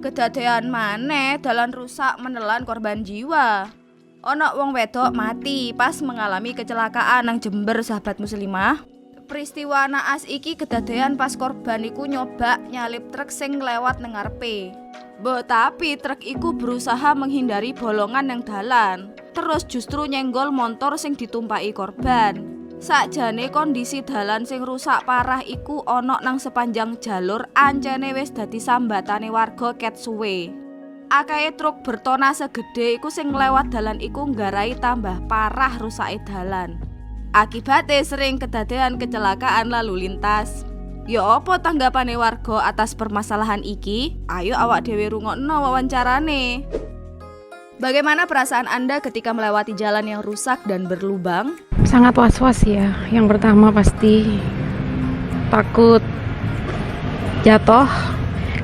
Kedadean maneh dalan rusak menelan korban jiwa. Ono wong wedok mati pas mengalami kecelakaan nang Jember, sahabat muslimah. Peristiwa naas iki kedadean pas korban iku nyoba nyalip truk sing lewat nang ngarepe. Mbok tapi truk iku berusaha menghindari bolongan nang dalan, terus justru nyenggol motor sing ditumpaki korban. Sakjane kondisi dalan sing rusak parah iku ana nang sepanjang jalur, ancene wis dadi sambatane warga ket suwe. Akahe truk bertona segede iku sing lewat dalan iku nggarai tambah parah rusake dalan. Akibate sering kedadean kecelakaan lalu lintas. Ya apa tanggapane warga atas permasalahan iki? Ayo awak dhewe rungokno wawancarane. Bagaimana perasaan Anda ketika melewati jalan yang rusak dan berlubang? Sangat was-was ya. Yang pertama pasti takut jatuh.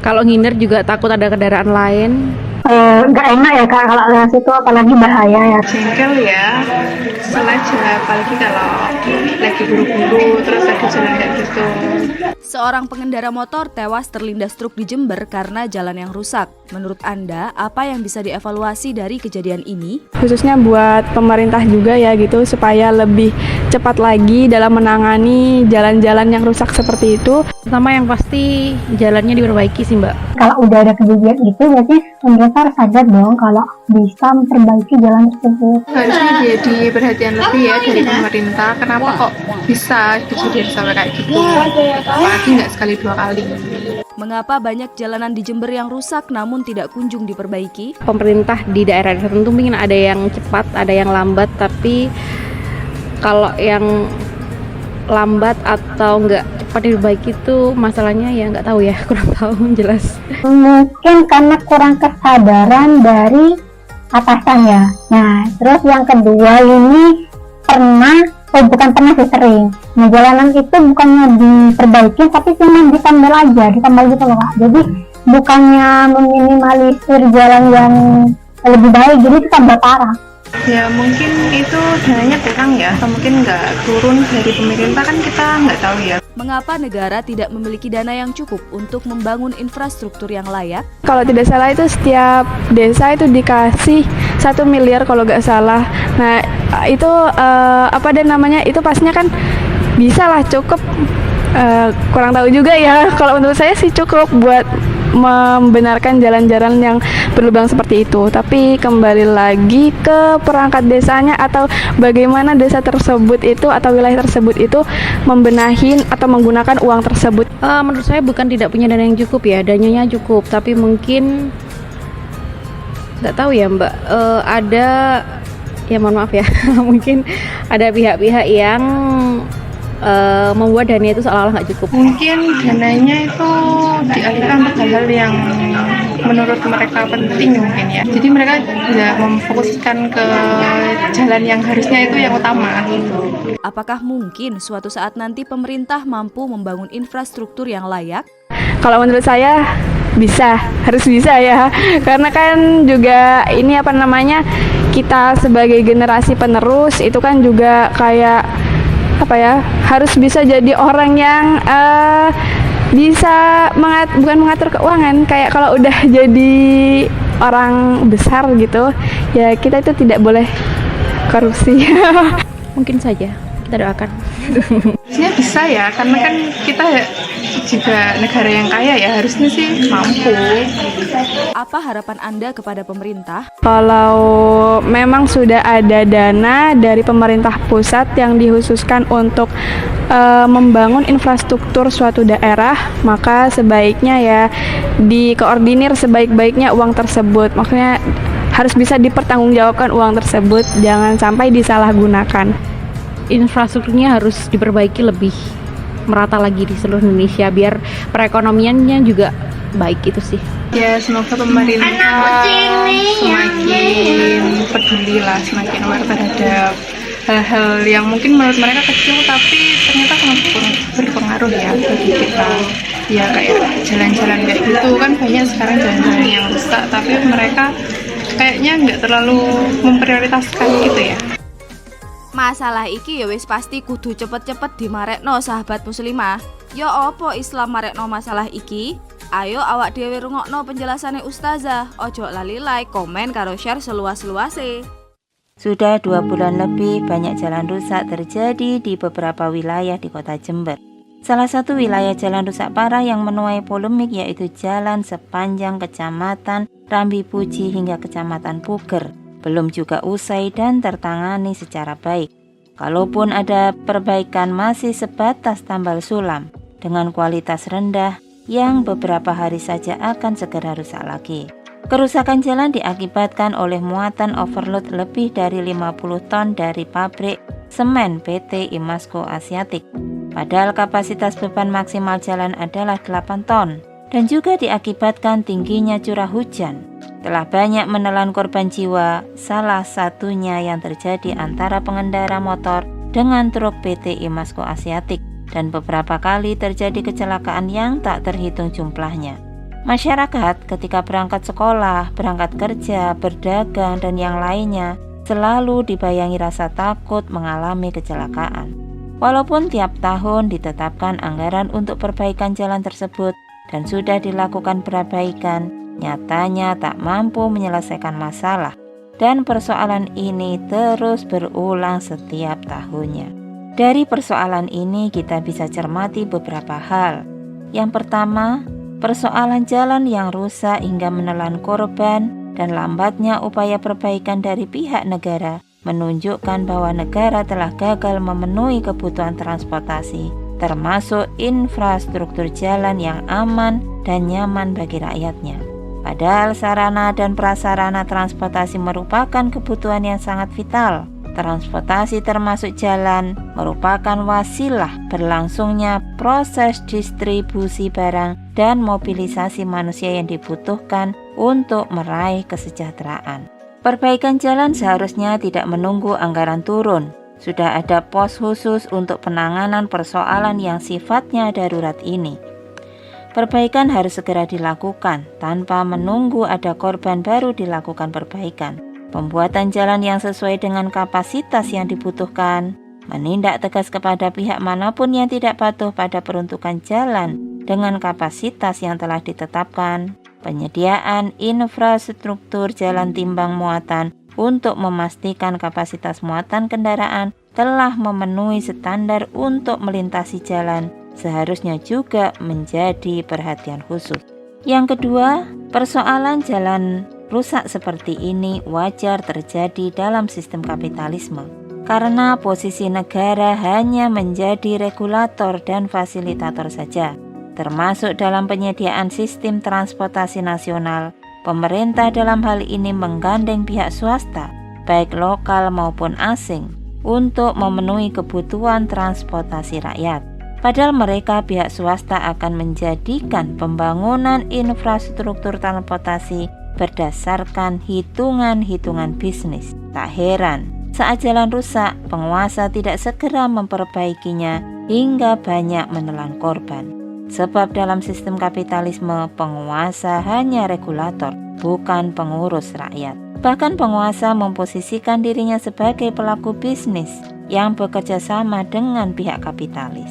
Kalau nginder juga takut ada kendaraan lain. Nggak enak ya Kak kalau lewat situ, apalagi bahaya ya. Jengkel ya, sengaja apalagi kalau lagi buru-buru terus ada jalan kayak gitu. Seorang pengendara motor tewas terlindas truk di Jember karena jalan yang rusak. Menurut Anda, apa yang bisa dievaluasi dari kejadian ini? Khususnya buat pemerintah juga ya gitu, supaya lebih cepat lagi dalam menangani jalan-jalan yang rusak seperti itu. Pertama yang pasti jalannya diperbaiki sih Mbak. Kalau udah ada kejadian itu berarti pemerintah harus sadar dong kalau bisa memperbaiki jalan tersebut. Harusnya jadi perhatian lebih ya dari pemerintah. Kenapa kok bisa kejadian sampai kayak gitu? Apalagi nggak sekali dua kali. Mengapa banyak jalanan di Jember yang rusak namun tidak kunjung diperbaiki? Pemerintah di daerah tertentu mungkin ada yang cepat, ada yang lambat, tapi kalau yang lambat atau nggak cepat diperbaiki itu masalahnya ya nggak tahu ya, kurang tahu jelas. Mungkin karena kurang kesadaran dari atasannya. Nah, terus yang kedua ini bukan pernah sih, sering. Nah, jalanan itu bukannya diperbaiki tapi cuma ditambal aja, ditambal gitu loh Kak. Jadi bukannya meminimalisir jalan yang lebih baik, jadi itu tambah parah. Ya mungkin itu dananya kurang ya, atau mungkin nggak turun dari pemerintah, kan kita nggak tahu ya. Mengapa negara tidak memiliki dana yang cukup untuk membangun infrastruktur yang layak? Kalau tidak salah itu setiap desa itu dikasih 1 miliar kalau nggak salah. Nah itu itu pastinya kan bisa lah, cukup. Kurang tahu juga ya. Kalau menurut saya sih cukup buat membenarkan jalan-jalan yang berlubang seperti itu. Tapi kembali lagi ke perangkat desanya atau bagaimana desa tersebut itu atau wilayah tersebut itu membenahin atau menggunakan uang tersebut. Menurut saya bukan tidak punya dana yang cukup ya, dananya cukup, tapi mungkin nggak tahu ya Mbak. Ada ya, mohon maaf ya, mungkin ada pihak-pihak yang membuat dana itu seolah-olah nggak cukup. Mungkin dananya itu dialihkan untuk hal-hal yang menurut mereka penting mungkin ya. Jadi mereka tidak memfokuskan ke jalan yang harusnya itu yang utama gitu. Apakah mungkin suatu saat nanti pemerintah mampu membangun infrastruktur yang layak? Kalau menurut saya harus bisa ya. Karena kan juga ini kita sebagai generasi penerus itu kan juga kayak harus bisa jadi orang yang bisa bukan mengatur keuangan, kayak kalau udah jadi orang besar gitu ya, kita itu tidak boleh korupsi. Mungkin saja, kita doakan. Harusnya bisa ya, karena kan kita juga negara yang kaya ya, harusnya sih mampu. Apa harapan Anda kepada pemerintah? Kalau memang sudah ada dana dari pemerintah pusat yang dikhususkan untuk membangun infrastruktur suatu daerah, maka sebaiknya ya dikoordinir sebaik-baiknya uang tersebut. Maksudnya harus bisa dipertanggungjawabkan uang tersebut, jangan sampai disalahgunakan. Infrastrukturnya harus diperbaiki lebih merata lagi di seluruh Indonesia biar perekonomiannya juga baik, itu sih. Ya semoga pemerintah semakin peduli lah, semakin aware terhadap hal-hal yang mungkin menurut mereka kecil tapi ternyata sangat berpengaruh ya bagi kita. Ya kayak jalan-jalan kayak gitu kan banyak sekarang jalan-jalan yang rusak tapi mereka kayaknya nggak terlalu memprioritaskan gitu ya. Masalah iki ya wis pasti kudu cepet-cepet dimarekno, sahabat muslimah. Ya apa Islam marekno masalah iki? Ayo awak dhewe rungokno penjelasane Ustazah. Ojo lali like, komen karo share seluas-luase. Sudah 2 bulan lebih banyak jalan rusak terjadi di beberapa wilayah di kota Jember. Salah satu wilayah jalan rusak parah yang menuai polemik yaitu jalan sepanjang Kecamatan Rambi Puji hingga Kecamatan Puger. Belum juga usai dan tertangani secara baik. Kalaupun ada perbaikan masih sebatas tambal sulam dengan kualitas rendah yang beberapa hari saja akan segera rusak lagi. Kerusakan jalan diakibatkan oleh muatan overload lebih dari 50 ton dari pabrik semen PT Imasco Asiatik. Padahal kapasitas beban maksimal jalan adalah 8 ton. Dan juga diakibatkan tingginya curah hujan. Telah banyak menelan korban jiwa, salah satunya yang terjadi antara pengendara motor dengan truk PT Imasco Asiatik. Dan beberapa kali terjadi kecelakaan yang tak terhitung jumlahnya. Masyarakat ketika berangkat sekolah, berangkat kerja, berdagang, dan yang lainnya selalu dibayangi rasa takut mengalami kecelakaan. Walaupun tiap tahun ditetapkan anggaran untuk perbaikan jalan tersebut dan sudah dilakukan perbaikan, nyatanya tak mampu menyelesaikan masalah. Dan persoalan ini terus berulang setiap tahunnya. Dari persoalan ini kita bisa cermati beberapa hal. Yang pertama, persoalan jalan yang rusak hingga menelan korban dan lambatnya upaya perbaikan dari pihak negara menunjukkan bahwa negara telah gagal memenuhi kebutuhan transportasi, termasuk infrastruktur jalan yang aman dan nyaman bagi rakyatnya. Padahal sarana dan prasarana transportasi merupakan kebutuhan yang sangat vital. Transportasi termasuk jalan merupakan wasilah berlangsungnya proses distribusi barang dan mobilisasi manusia yang dibutuhkan untuk meraih kesejahteraan. Perbaikan jalan seharusnya tidak menunggu anggaran turun. Sudah ada pos khusus untuk penanganan persoalan yang sifatnya darurat ini. Perbaikan harus segera dilakukan tanpa menunggu ada korban baru dilakukan perbaikan. Pembuatan jalan yang sesuai dengan kapasitas yang dibutuhkan, menindak tegas kepada pihak manapun yang tidak patuh pada peruntukan jalan dengan kapasitas yang telah ditetapkan, penyediaan infrastruktur jalan timbang muatan untuk memastikan kapasitas muatan kendaraan telah memenuhi standar untuk melintasi jalan seharusnya juga menjadi perhatian khusus. Yang kedua, persoalan jalan rusak seperti ini wajar terjadi dalam sistem kapitalisme karena posisi negara hanya menjadi regulator dan fasilitator saja, termasuk dalam penyediaan sistem transportasi nasional. Pemerintah dalam hal ini menggandeng pihak swasta, baik lokal maupun asing, untuk memenuhi kebutuhan transportasi rakyat. Padahal mereka pihak swasta akan menjadikan pembangunan infrastruktur transportasi berdasarkan hitungan-hitungan bisnis. Tak heran, saat jalan rusak, penguasa tidak segera memperbaikinya hingga banyak menelan korban. Sebab dalam sistem kapitalisme, penguasa hanya regulator, bukan pengurus rakyat. Bahkan penguasa memposisikan dirinya sebagai pelaku bisnis yang bekerja sama dengan pihak kapitalis.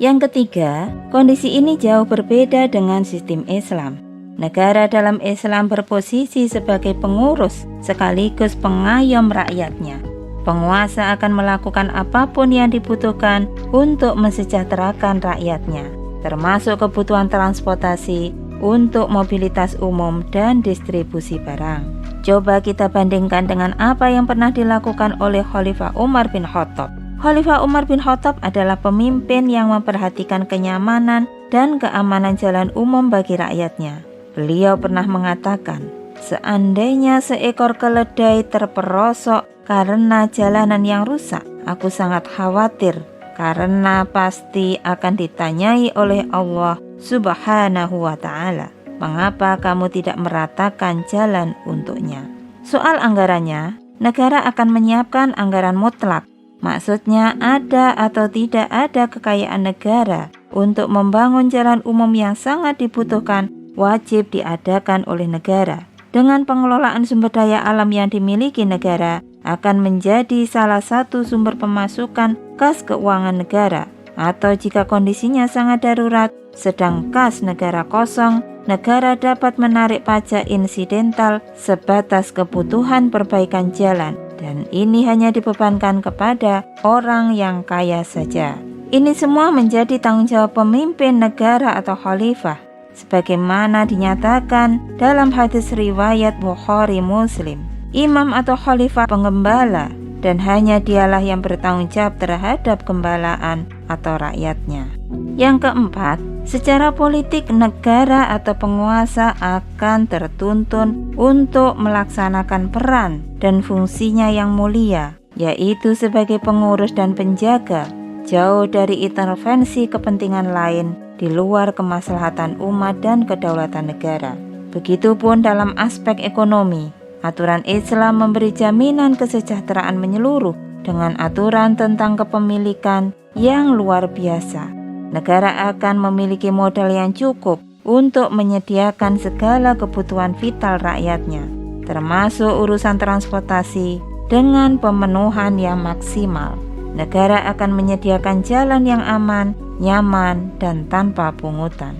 Yang ketiga, kondisi ini jauh berbeda dengan sistem Islam. Negara dalam Islam berposisi sebagai pengurus sekaligus pengayom rakyatnya. Penguasa akan melakukan apapun yang dibutuhkan untuk mensejahterakan rakyatnya, termasuk kebutuhan transportasi untuk mobilitas umum dan distribusi barang. Coba kita bandingkan dengan apa yang pernah dilakukan oleh Khalifah Umar bin Khattab. Khalifah Umar bin Khattab adalah pemimpin yang memperhatikan kenyamanan dan keamanan jalan umum bagi rakyatnya. Beliau pernah mengatakan, seandainya seekor keledai terperosok karena jalanan yang rusak, aku sangat khawatir karena pasti akan ditanyai oleh Allah Subhanahu wa ta'ala, mengapa kamu tidak meratakan jalan untuknya? Soal anggarannya, negara akan menyiapkan anggaran mutlak. Maksudnya ada atau tidak ada kekayaan negara untuk membangun jalan umum yang sangat dibutuhkan wajib diadakan oleh negara. Dengan pengelolaan sumber daya alam yang dimiliki negara akan menjadi salah satu sumber pemasukan kas keuangan negara. Atau jika kondisinya sangat darurat, sedang kas negara kosong, negara dapat menarik pajak insidental sebatas kebutuhan perbaikan jalan, dan ini hanya dibebankan kepada orang yang kaya saja. Ini semua menjadi tanggung jawab pemimpin negara atau khalifah, sebagaimana dinyatakan dalam hadis riwayat Bukhari Muslim. Imam atau khalifah penggembala, dan hanya dialah yang bertanggung jawab terhadap gembalaan atau rakyatnya. Yang keempat, secara politik negara atau penguasa akan tertuntun untuk melaksanakan peran dan fungsinya yang mulia, yaitu sebagai pengurus dan penjaga, jauh dari intervensi kepentingan lain di luar kemaslahatan umat dan kedaulatan negara. Begitupun dalam aspek ekonomi, aturan Islam memberi jaminan kesejahteraan menyeluruh dengan aturan tentang kepemilikan yang luar biasa. Negara akan memiliki modal yang cukup untuk menyediakan segala kebutuhan vital rakyatnya, termasuk urusan transportasi dengan pemenuhan yang maksimal. Negara akan menyediakan jalan yang aman, nyaman, dan tanpa pungutan.